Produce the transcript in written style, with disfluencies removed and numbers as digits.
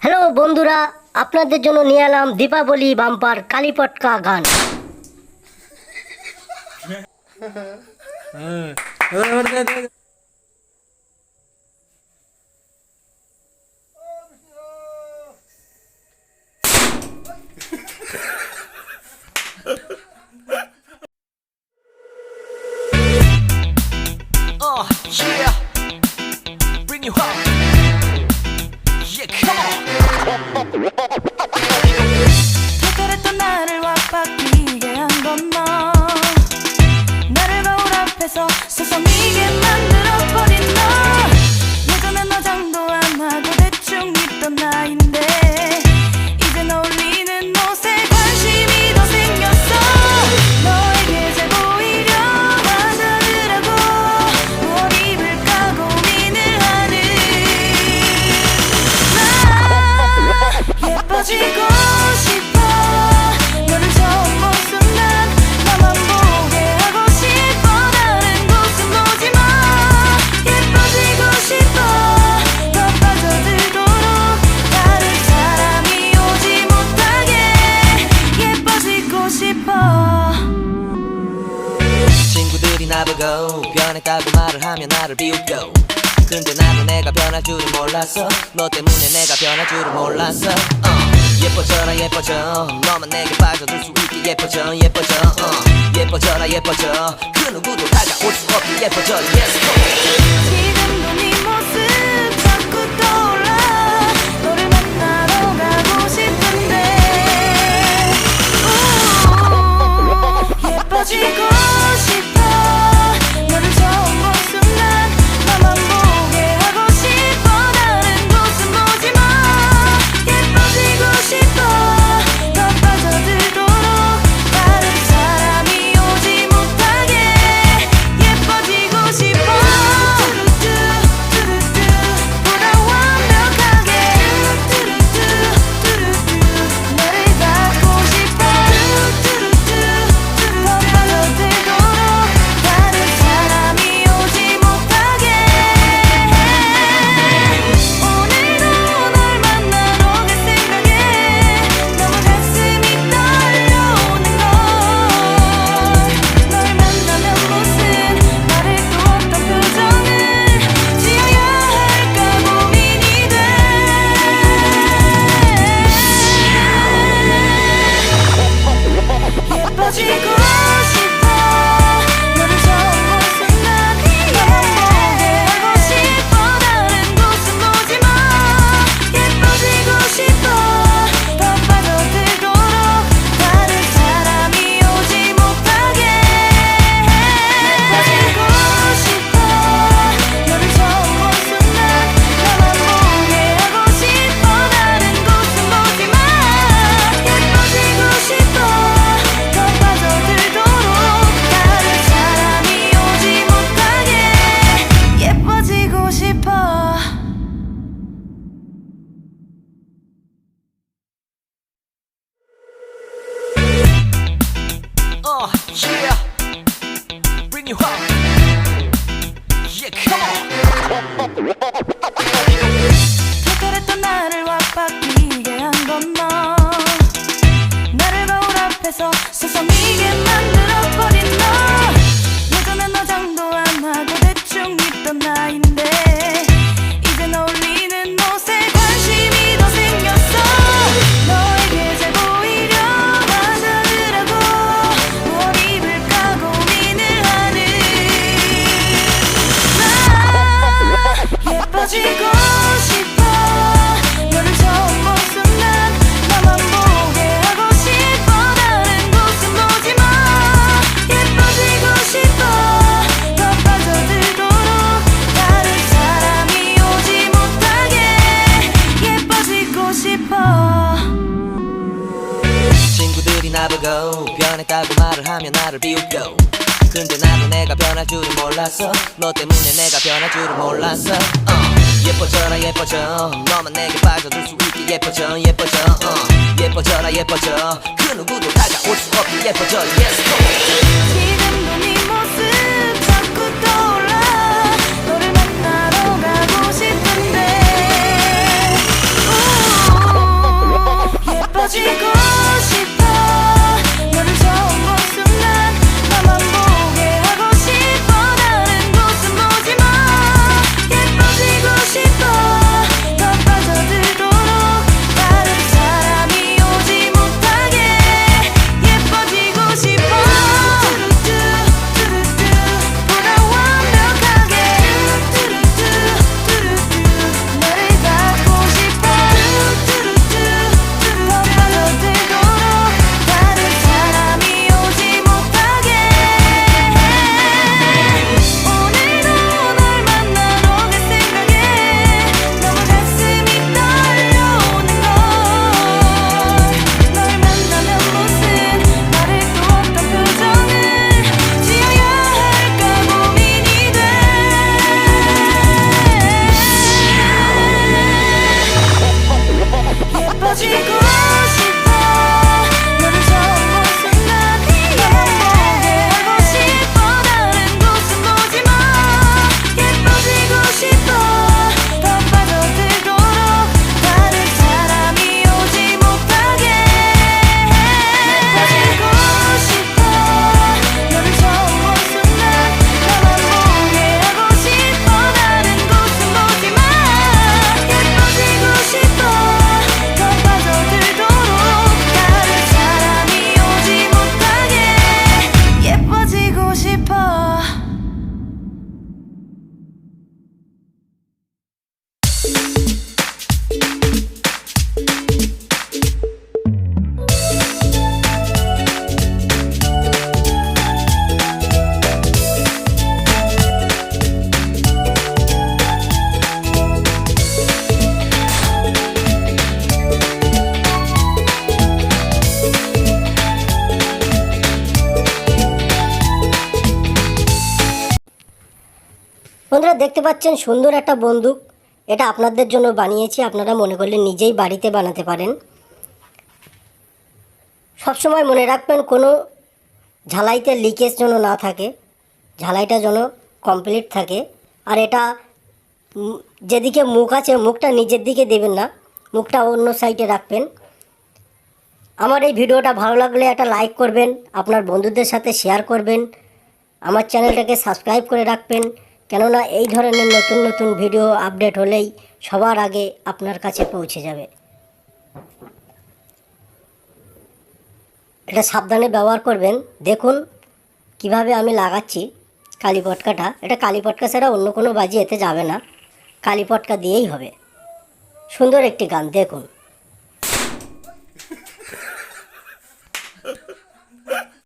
হ্যালো বন্ধুরা, আপনাদের জন্য নিয়ে এলাম দীপাবলি বাম্পার কালী পটকা গান। Yeah, bring you home. Yeah, come on. 그랬던 나를 와바뀌게 한 건 너. 나를 거울 앞에서 서성이게 만들어버린 너. 예전엔 화장도 안 하고 대충 입던 나인데 이젠 어울리는 옷에 관심이 더 생겼어. 너에게 잘 보이려 화장을 하고 뭘 입을까 고민을 하는 나. 예뻐지고 싶어. 너를 처음 본 순간 나만 보게 하고 싶어. 다른 곳은 보지 마. 예뻐지고 싶어. 더 빠져들도록 다른 사람이 오지 못하게 예뻐지고 싶어. 친구들이 나보고 변했다고 말을 하면 나를 비웃고, 근데 나도 내가 변할 줄은 몰랐어. 너 때문에 내가 변할 줄은 몰랐어. 예뻐져라 예뻐져. 너만 내게 빠져들 수 있게 예뻐져 예뻐져. 예뻐져라 예뻐져. 그 누구도 다가올 수 없게 예뻐져. Yes, go. 지금도 네 모습 자꾸 떠올라. 너를 만나러 가고 싶은데 예뻐지고 싶어. 너를 처음 본 순간 나만 보게 하고 싶어. 다른 곳은 보지 마. 예뻐지고 싶어. 더 빠져들도록 다른 사람이 오지 못하게 예뻐지고 싶어. 뚜루뚜 보다 완벽하게 뚜루뚜 너를 갖고 싶어. 뚜루뚜 더 빠져들도록 다른 사람이 오지 못하게. 오늘도 널 만나러 갈 생각에 너무 가슴이 떨려오는 걸. 널 만나면 무슨 말을 또 어떤 표정을 지어야 할까 고민이 돼. 예뻐지고 싶어. 너를 처음 본 순간 나만 보게 하고 싶어. 다른 곳은 보지 마. 예뻐지고 싶어. 더 빠져들도록 다른 사람이 오지 못하게 예뻐지고 싶어. 너를 처음 본 순간 나만 보게 하고 싶어. 다른 곳은 보지 마. 예뻐지고 싶어. 더 빠져들도록 다른 사람이 오지 못하게 예뻐지고 싶어. Yeah, bring you home. Yeah, come on. 그랬던 나를 와바뀌게 한 건 너. 나를 거울 앞에서 서성이게 만들어버린 너. 예전엔 화장도 안 하고 대충 입던 나인데 이젠 어울리는 옷에 관심이 더 생겼어. 너에게 잘 보이려 화장을 하고 뭘 입을까 고민을 하는 나. 예뻐지고 싶어. 너를 처음 본 순간 나만 보게 하고 싶어. 다른 곳은 보지 마. 예뻐지고 싶어. 더 빠져들도록 다른 사람이 오지 못하게 예뻐지고 싶어. 친구들이 나보고 변했다고 말을 하면 나를 비웃고, 근데 나도 내가 변할 줄은 몰랐어. 너 때문에 내가 변할 줄은 몰랐어. 예뻐져라 예뻐져. 너만 내게 빠져들 수 있게 예뻐져 예뻐져. 예뻐져라 예뻐져. 그 누구도 다가올 수 없게 예뻐져. Yes, go. 지금도 네 모습 자꾸 떠올라. 너를 만나러 가고 싶은데 আপনারা দেখতে পাচ্ছেন সুন্দর একটা বন্দুক। এটা আপনাদের জন্য বানিয়েছি, আপনারা মনে করলে নিজেই বাড়িতে বানাতে পারেন। সবসময় মনে রাখবেন কোনো ঝালাইতে লিকেজ যেন না থাকে, ঝালাইটা যেন কমপ্লিট থাকে। আর এটা যেদিকে মুখ আছে মুখটা নিজের দিকে দেবেন না, মুখটা অন্য সাইডে রাখবেন। আমার এই ভিডিওটা ভালো লাগলে একটা লাইক করবেন, আপনার বন্ধুদের সাথে শেয়ার করবেন, আমার চ্যানেলটাকে সাবস্ক্রাইব করে রাখবেন, কেননা এই ধরনের নতুন নতুন ভিডিও আপডেট হলেই সবার আগে আপনার কাছে পৌঁছে যাবে। এটা সাবধানে ব্যবহার করবেন। দেখুন কিভাবে আমি লাগাচ্ছি কালী পটকাটা। এটা কালী পটকা ছাড়া অন্য কোনো বাজি এতে যাবে না, কালী পটকা দিয়েই হবে। সুন্দর একটি গান, দেখুন।